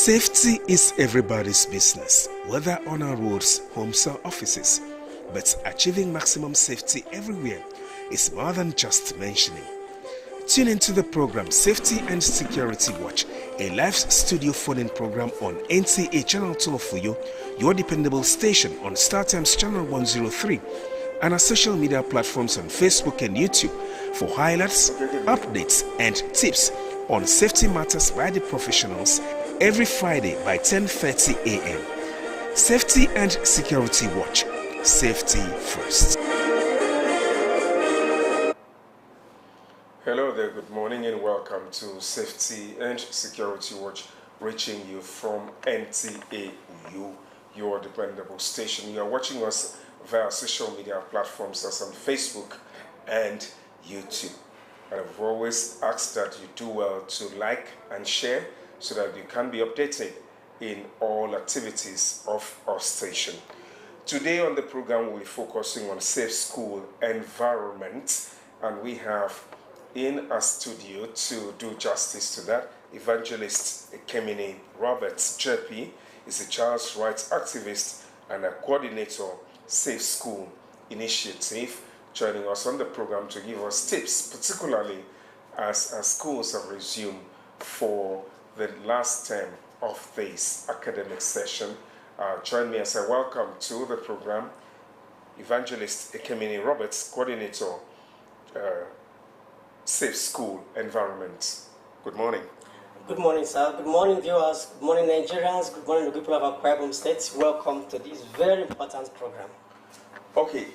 Safety is everybody's business, whether on our roads, homes or offices. But achieving maximum safety everywhere is more than just mentioning. Tune into the program Safety and Security Watch, a live studio phone-in program on NTA Channel 12 for you, your dependable station on StarTimes Channel 103, and our social media platforms on Facebook and YouTube for highlights, updates, and tips on safety matters by the professionals every Friday by 10:30 a.m. Safety and Security Watch. Safety first. Hello there, good morning and welcome to Safety and Security Watch, reaching you from NTA, your dependable station. You are watching us via social media platforms as on Facebook and YouTube. And I've always asked that you do well to like and share so that you can be updated in all activities of our station. Today on the program, we'll be focusing on safe school environment, and we have in our studio to do justice to that, Evangelist Ekemini Roberts JP is a child's rights activist and a coordinator, Safe School Initiative, joining us on the program to give us tips, particularly as our schools have resumed for the last term of this academic session. Join me as I welcome to the program Evangelist Ekemini Roberts, coordinator, Safe School Environment. Good morning. Good morning, sir. Good morning, viewers. Good morning, Nigerians. Good morning, the people of Akwa Ibom State. Welcome to this very important program. Okay,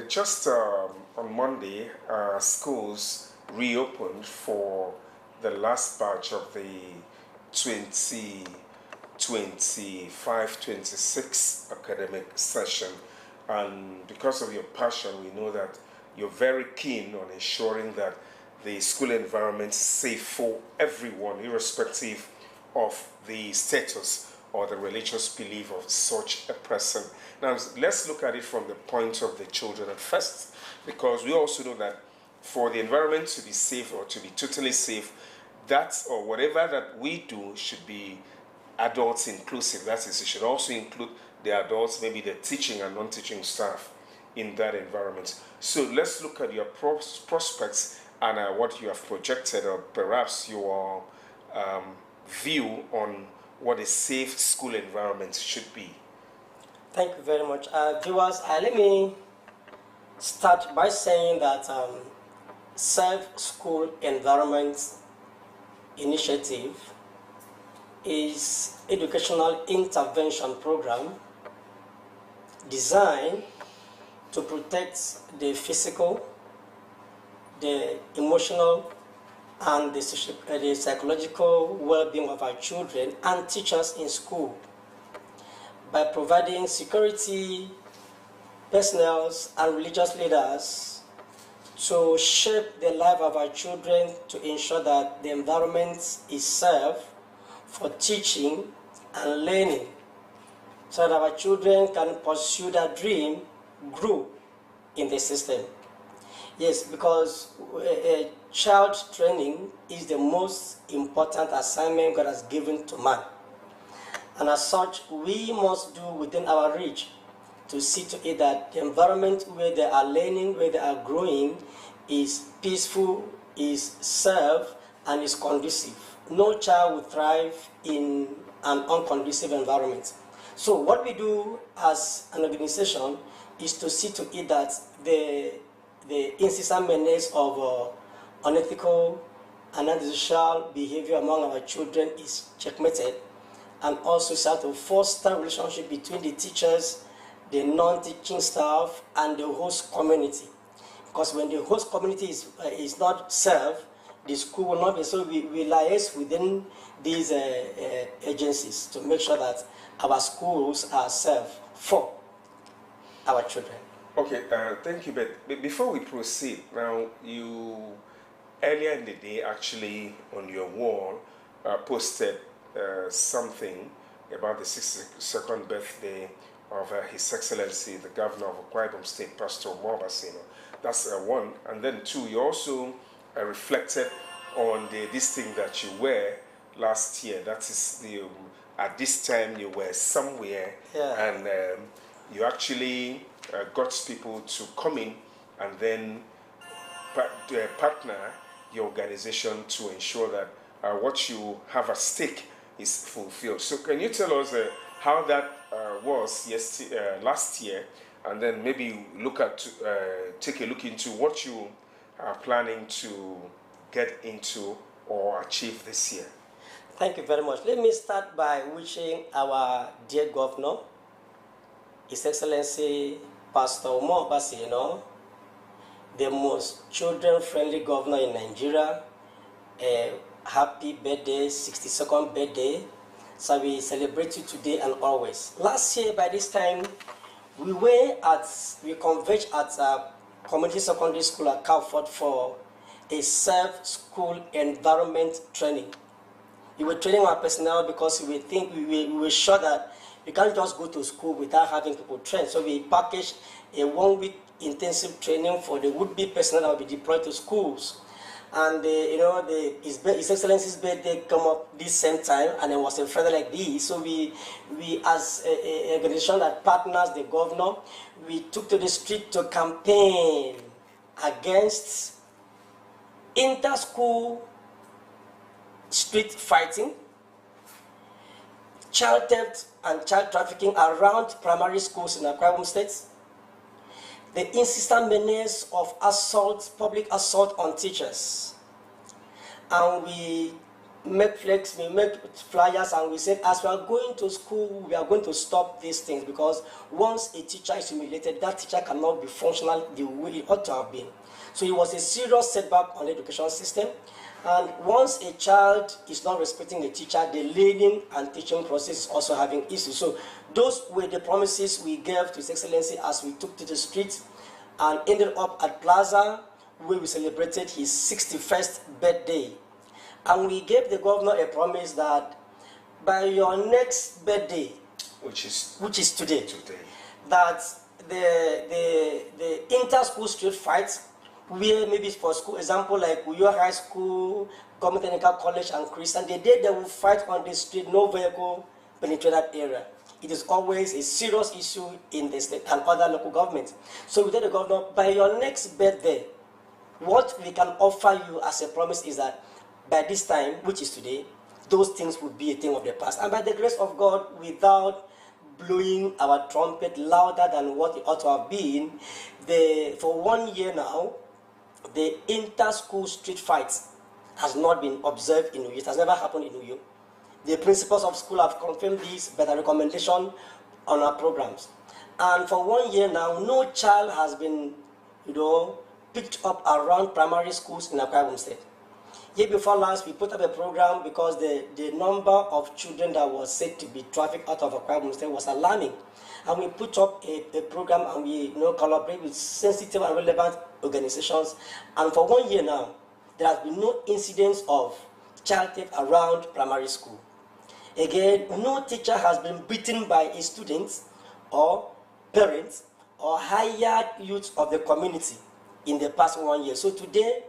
just on Monday, schools reopened for the last batch of the 2025-26 academic session. And because of your passion, we know that you're very keen on ensuring that the school environment is safe for everyone, irrespective of the status or the religious belief of such a person. Now, let's look at it from the point of the children at first, because we also know that for the environment to be safe or to be totally safe, that or whatever that we do should be adults inclusive. That is, it should also include the adults, maybe the teaching and non-teaching staff in that environment. So let's look at your prospects and what you have projected, or perhaps your view on what a safe school environment should be. Thank you very much. Viewers, let me start by saying that Safe School Environment Initiative is educational intervention program designed to protect the physical, the emotional, and the psychological well-being of our children and teachers in school by providing security personnel and religious leaders to shape the life of our children to ensure that the environment is safe for teaching and learning, so that our children can pursue their dream, grow in the system. Yes, because child training is the most important assignment God has given to man. And as such, we must do within our reach to see to it that the environment where they are learning, where they are growing, is peaceful, is safe, and is conducive. No child will thrive in an unconducive environment. So what we do as an organization is to see to it that the incessant menace of unethical and antisocial behavior among our children is checkmated, and also start to foster relationship between the teachers, the non-teaching staff, and the host community. Because when the host community is not safe, the school will not be. So we liaise within these agencies to make sure that our schools are safe for our children. Okay, thank you. But before we proceed, now you earlier in the day actually on your wall posted something about the 62nd birthday of His Excellency, the Governor of Akwa Ibom State, Pastor Mo Basino. That's one. And then two, you also reflected on this thing that you wear last year. That is at this time you were somewhere, and you actually got people to come in and then partner your organization to ensure that what you have at stake is fulfilled. So can you tell us how that was last year, and then maybe take a look into what you are planning to get into or achieve this year? Thank you very much. Let me start by wishing our dear governor, His Excellency Pastor Umar Obasi, the most children-friendly governor in Nigeria, a happy birthday, 62nd birthday. So we celebrate you today and always. Last year, by this time, we converged at a community secondary school at Calford for a self-school environment training. We were training our personnel because we were sure that we can't just go to school without having people trained. So we packaged a 1-week intensive training for the would-be personnel that will be deployed to schools. And His Excellency's birthday come up this same time, and it was a Friday like this. So we as an organization that partners the governor, we took to the street to campaign against inter-school street fighting, child theft and child trafficking around primary schools in Akwa Ibom State, the insistent menace of assault, public assault on teachers. And we make flags, we make flyers, and we said, as we are going to school, we are going to stop these things, because once a teacher is humiliated, that teacher cannot be functional the way it ought to have been. So it was a serious setback on the education system. And once a child is not respecting the teacher, the learning and teaching process is also having issues. So those were the promises we gave to His Excellency as we took to the streets and ended up at Plaza, where we celebrated his 61st birthday. And we gave the governor a promise that by your next birthday, which is today, that the inter-school street fights, where maybe for school, example like Uyo High School, Government Technical College and Christian, the day they will fight on the street, no vehicle penetrate that area. It is always a serious issue in the state and other local governments. So we tell the governor, by your next birthday, what we can offer you as a promise is that by this time, which is today, those things will be a thing of the past. And by the grace of God, without blowing our trumpet louder than what it ought to have been, for 1 year now, the inter-school street fights has not been observed in Uyo. It has never happened in Uyo. The principals of school have confirmed this by the recommendation on our programs. And for 1 year now, no child has been, picked up around primary schools in Akwa Ibom State. Year before last, we put up a program because the number of children that was said to be trafficked out of Akwa Ibom State was alarming. And we put up a program, and we collaborate with sensitive and relevant organizations. And for 1 year now, there has been no incidents of child theft around primary school. Again, no teacher has been beaten by a student or parents or hired youth of the community in the past 1 year. So today,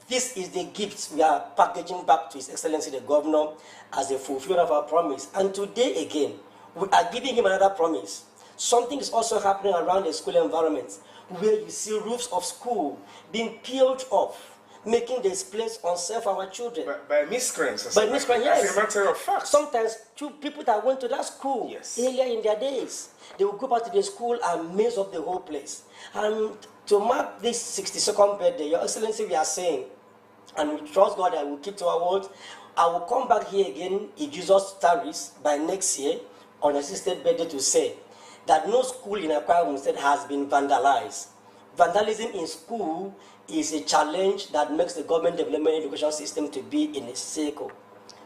this is the gift we are packaging back to His Excellency the Governor as a fulfillment of our promise. And today again, we are giving him another promise. Something is also happening around the school environment, where you see roofs of school being peeled off, making displays unsafe for our children. By miscreants. By miscreants, yes. As a matter of fact. Sometimes two people that went to that school earlier in their days, they will go back to the school and maze up the whole place. And to mark this 62nd birthday, Your Excellency, we are saying, and we trust God that we will keep to our word, I will come back here again if Jesus tarries by next year on the 60th birthday to say that no school in Akwa Ibom State has been vandalized. Vandalism in school is a challenge that makes the government development education system to be in a circle.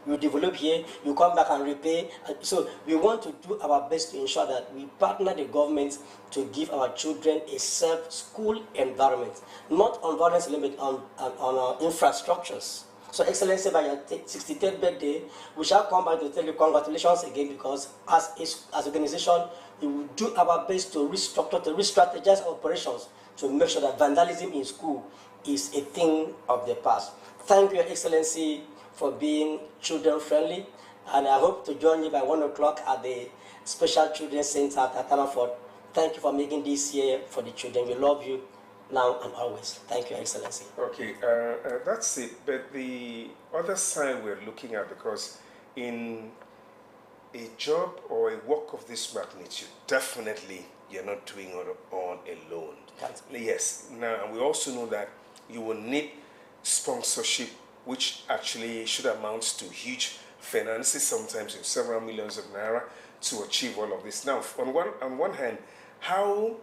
You develop here, you come back and repay. So we want to do our best to ensure that we partner the government to give our children a safe school environment, not on violence limit, on our infrastructures. So Excellency, by your 63rd birthday, we shall come back to tell you congratulations again, because as an organization, we will do our best to restructure, to re-strategize operations to make sure that vandalism in school is a thing of the past. Thank you, Your Excellency, for being children friendly, and I hope to join you by 1 o'clock at the Special Children's Center at Atanaford. Thank you for making this year for the children. We love you now and always. Thank you, Excellency. Okay, that's it. But the other side we're looking at, because in a job or a work of this magnitude, definitely you're not doing it on alone. Yes. Now, we also know that you will need sponsorship, which actually should amount to huge finances, sometimes in several millions of naira, to achieve all of this. Now, on one hand, how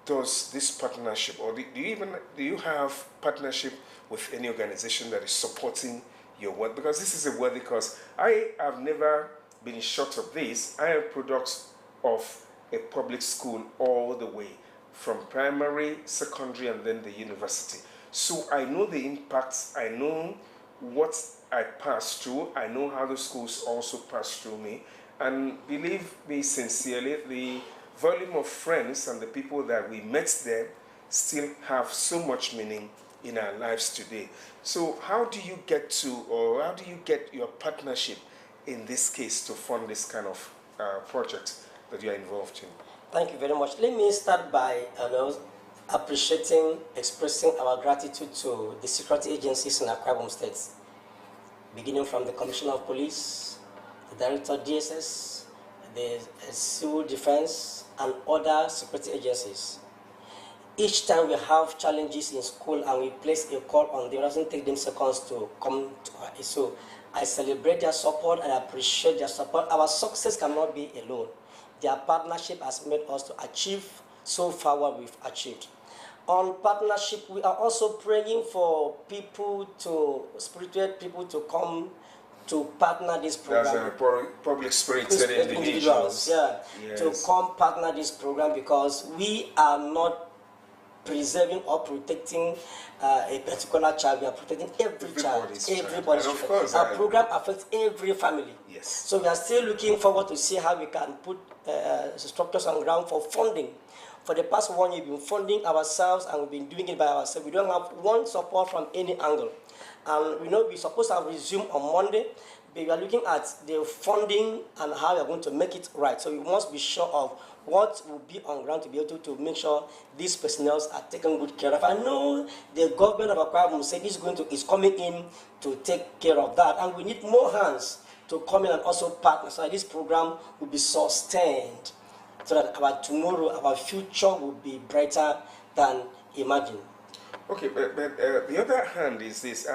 does this partnership, or do you have partnership with any organization that is supporting your work? Because this is a worthy cause. I have never been short of this. I am products of a public school all the way, from primary, secondary, and then the university. So I know the impacts, I know what I passed through, I know how the schools also passed through me, and believe me sincerely, the volume of friends and the people that we met there still have so much meaning in our lives today. So how do you get your partnership in this case to fund this kind of project that you are involved in? Thank you very much. Let me start by expressing our gratitude to the security agencies in Akwa Ibom State, beginning from the Commissioner of Police, the Director of DSS, the Civil Defense, and other security agencies. Each time we have challenges in school and we place a call on them, it doesn't take them seconds to come to us. So I celebrate their support and I appreciate their support. Our success cannot be alone. Their partnership has made us to achieve so far what we've achieved. On partnership, we are also praying for spiritual people to come to partner this program. That's public spirited individuals. Yeah, yes. To come partner this program, because we are not preserving or protecting a particular child. We are protecting everybody's child. Our program affects every family. Yes. So we are still looking forward to see how we can put structures on ground for funding. For the past 1 year, we've been funding ourselves and we've been doing it by ourselves. We don't have one support from any angle. And we know we're supposed to have resumed on Monday, but we are looking at the funding and how we are going to make it right. So we must be sure of what will be on ground to be able to make sure these personnel are taken good care of. I know the government of Akwa Ibom State is coming in to take care of that, and we need more hands to come in and also partner so that this program will be sustained, so that our tomorrow, our future will be brighter than imagined. Okay, but the other hand is this,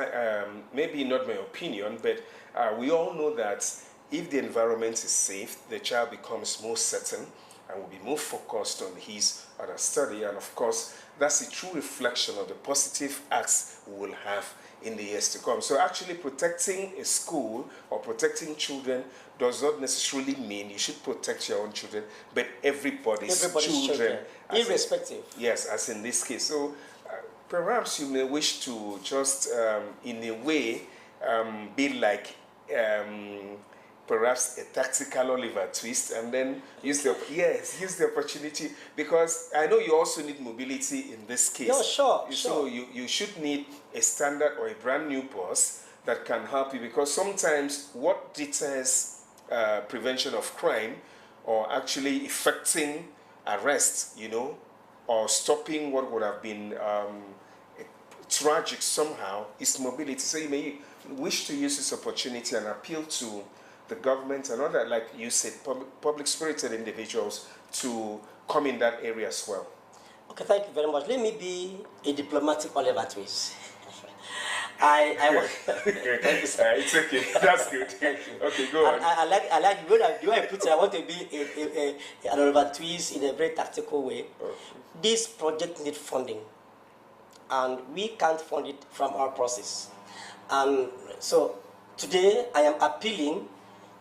maybe not my opinion, but we all know that if the environment is safe, the child becomes more certain and will be more focused on his or her study, and of course, that's a true reflection of the positive acts we will have in the years to come. So actually protecting a school or protecting children does not necessarily mean you should protect your own children, but everybody's children. Irrespective. Yes, as in this case. So perhaps you may wish to just, in a way, be like perhaps a tactical Oliver Twist, and then use the opportunity, because I know you also need mobility in this case. No, sure. So you should need a standard or a brand new bus that can help you, because sometimes what deters prevention of crime, or actually effecting arrest, or stopping what would have been tragic somehow, is mobility. So you may wish to use this opportunity and appeal to the government and other, like you said, public spirited individuals to come in that area as well. Okay, thank you very much. Let me be a diplomatic Oliver Twist. Thank you, sir. It's okay. That's good. Okay, go on. I like the way I put it. I want to be an Oliver Twist in a very tactical way. Okay. This project needs funding, and we can't fund it from our process. And so today I am appealing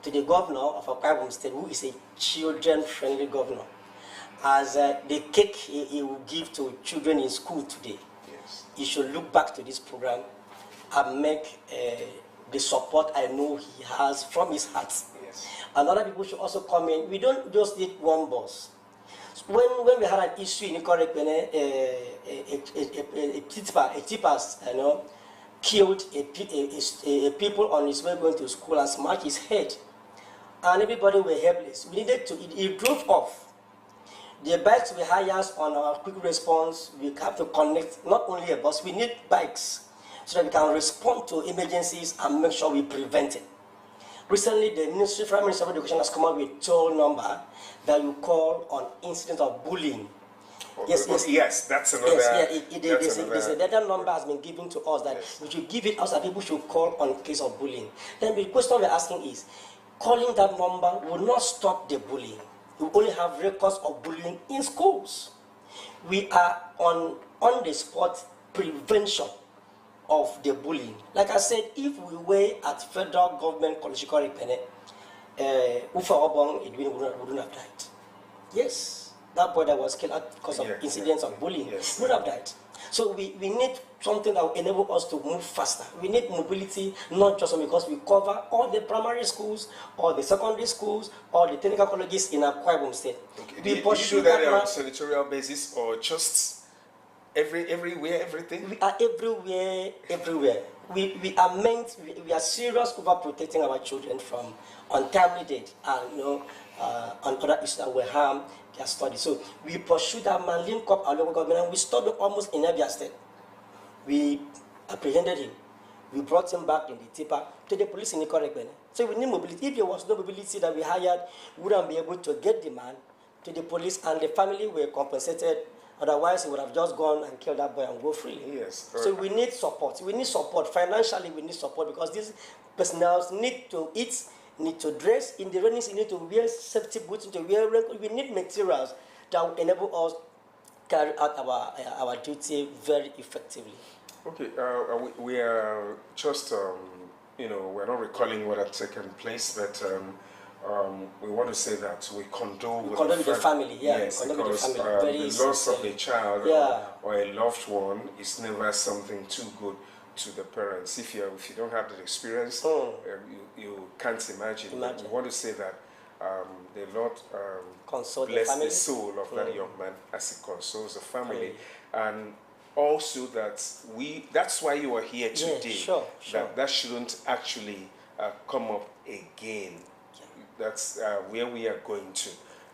to the governor of Akwa Ibom State, who is a children-friendly governor, as the cake he will give to children in school today. Yes. He should look back to this program and make the support I know he has from his heart. Yes. And other people should also come in. We don't just need one bus. When we had an issue in Ikorekpene, a tippers, killed a people on his way going to school and smashed his head. And everybody were helpless. We needed to, he drove off. The bikes we hire on our quick response, we have to connect not only a bus, we need bikes so that we can respond to emergencies and make sure we prevent it. Recently, the Federal Ministry of Education has come up with a toll number that you call on incidents of bullying. Yes, that's another. Yes, that number has been given to us that we should give it out that people should call on case of bullying. Then the question we're asking is, calling that number will not stop the bullying. We only have records of bullying in schools. We are on the spot prevention of the bullying. Like I said, if we were at federal government college, Ufa Obong wouldn't have died. Yes. That boy that was killed because of incidents of bullying would have died. So we need something that will enable us to move faster. We need mobility, not just because we cover all the primary schools, or the secondary schools, or the technical colleges in Akwa Ibom State. Okay. Do you do that on a senatorial basis, or just everywhere, everything? We are everywhere. We are serious about protecting our children from untimely death and on other issues that will harm their studies. So we pursued that man, link up our local government, and we stopped him almost in Abia State. We apprehended him. We brought him back in the tipper to the police in the correct manner. So we need mobility. If there was no mobility that we hired, we wouldn't be able to get the man to the police, and the family were compensated. Otherwise, he would have just gone and killed that boy and go free. Yes. So we need support. We need support. Financially, we need support because these personnel need to eat, need to dress. In the rainy season, need to wear safety boots, need to wear raincoat. We need materials that will enable us carry out our duty very effectively. Okay, we are just, we're not recalling what had taken place, but we want to say that we condole with the family. Yes, because the loss of a child or a loved one is never something too good to the parents. If you don't have that experience, you can't imagine. We want to say that the Lord bless the soul of that young man as he consoles the family, and also that's why you are here today. That shouldn't actually come up again. That's where we are going to,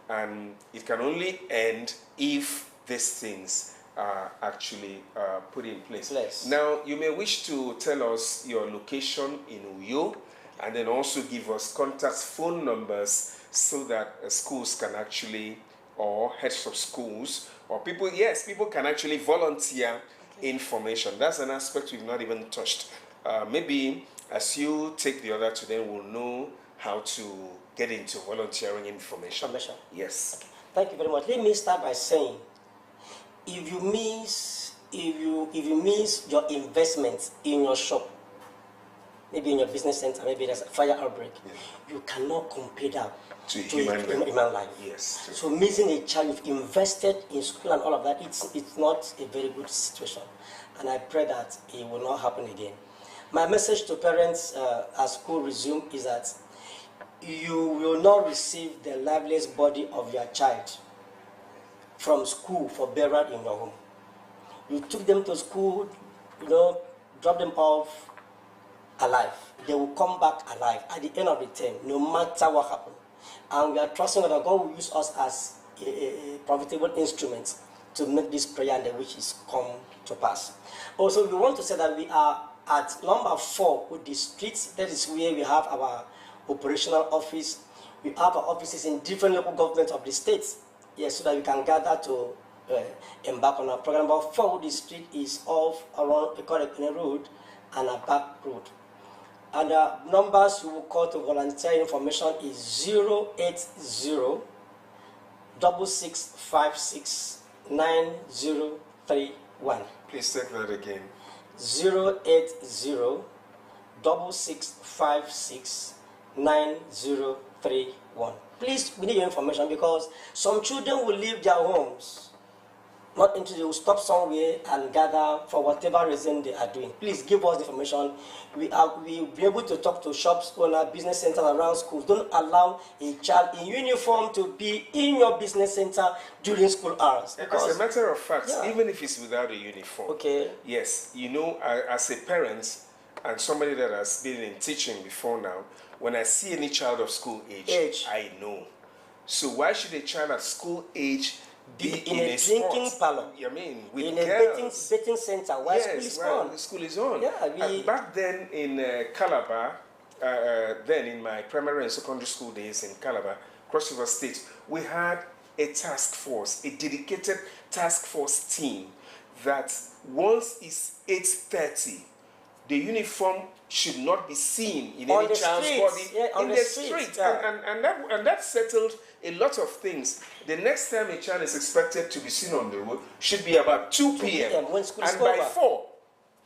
and it can only end if these things are actually put in place. Now, you may wish to tell us your location in Uyo, and then also give us contact phone numbers so that schools can actually, or heads of schools, or people can actually volunteer information. That's an aspect we've not even touched. Maybe as you take the other to them, we'll know how to get into volunteering information. Yes. Okay. Thank you very much. Let me start by saying, if you miss your investment in your shop, maybe in your business center, maybe there's a fire outbreak, you cannot compare that to human life. Yes. True. So missing a child you've invested in school and all of that, it's not a very good situation. And I pray that it will not happen again. My message to parents as school resume is that you will not receive the lifeless body of your child from school for burial in your home. You took them to school, drop them off alive. They will come back alive at the end of the term, no matter what happens. And we are trusting that God will use us as a profitable instrument to make this prayer and the wishes come to pass. Also, we want to say that we are at number 4 with the streets. That is where we have our operational office. We have our offices in different local governments of the states, so that we can gather to embark on our program. Number 4, the street is off around Ekorepine Road and a back road. And the numbers you will call to volunteer information is 080 6656 9031. Please take that again. 080 6656 9031. Please, we need your information because some children will leave their homes, not until they will stop somewhere and gather for whatever reason they are doing. Please give us the information. We'll be able to talk to shops, owner, business centers around schools. Don't allow a child in uniform to be in your business center during school hours. As a matter of fact, even if it's without a uniform, okay. Yes, as a parent, and somebody that has been in teaching before now, when I see any child of school age, I know. So why should a child at school age be in a drinking parlor? I mean, with in girls. a betting center while school is on. The school is on. Yeah, back then in Calabar, then in my primary and secondary school days in Calabar, Cross River State, we had a task force, a dedicated task force team that once it's 8:30, the uniform should not be seen in any child's body in the street. And that settled a lot of things. The next time a child is expected to be seen on the road should be about 2 p.m. when school is and by over. 4.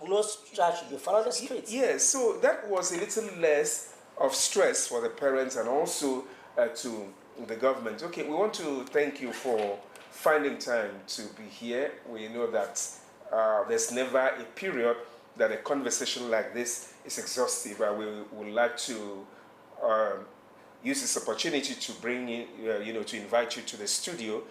No child should be found on the street. Yes, so that was a little less of stress for the parents and also to the government. Okay, we want to thank you for finding time to be here. We know that there's never a period that a conversation like this is exhaustive. We would like to use this opportunity to bring in, to invite you to the studio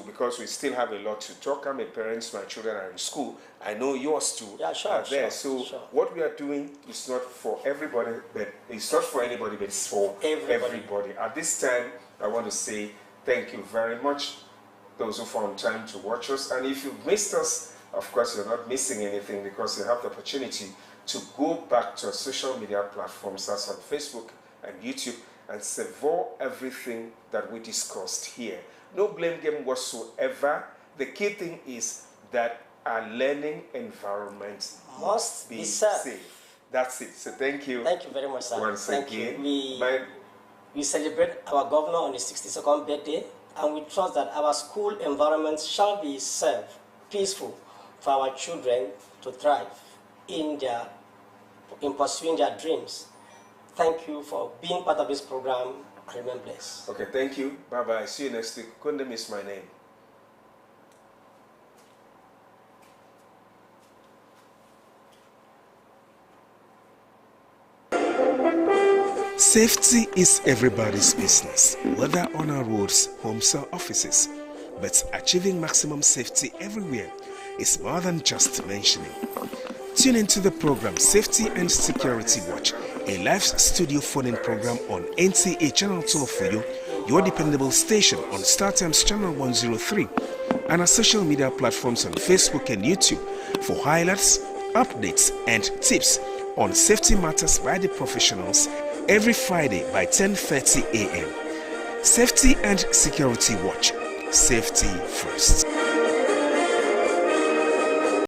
because we still have a lot to talk. I'm a parent, my children are in school. I know yours too are there. So what we are doing is not for everybody, but it's not for anybody, but it's for everybody. At this time, I want to say thank you very much, those who found time to watch us. And if you've missed us, of course, you're not missing anything because you have the opportunity to go back to our social media platforms, as on Facebook and YouTube, and savor everything that we discussed here. No blame game whatsoever. The key thing is that our learning environment must be safe. That's it. So thank you. Thank you very much, sir. Once again. We celebrate our governor on his 62nd birthday, and we trust that our school environment shall be safe, peaceful, for our children to thrive in pursuing their dreams. Thank you for being part of this program, and remain blessed. Okay, thank you. Bye-bye. See you next week. Kondem is my name. Safety is everybody's business, whether on our roads, homes or offices. But achieving maximum safety everywhere is more than just mentioning. Tune into the program Safety and Security Watch, a live studio phone-in program on NTA Channel 12 for you, your dependable station on StarTimes Channel 103, and our social media platforms on Facebook and YouTube for highlights, updates, and tips on safety matters by the professionals every Friday by 10:30 a.m. Safety and Security Watch. Safety first.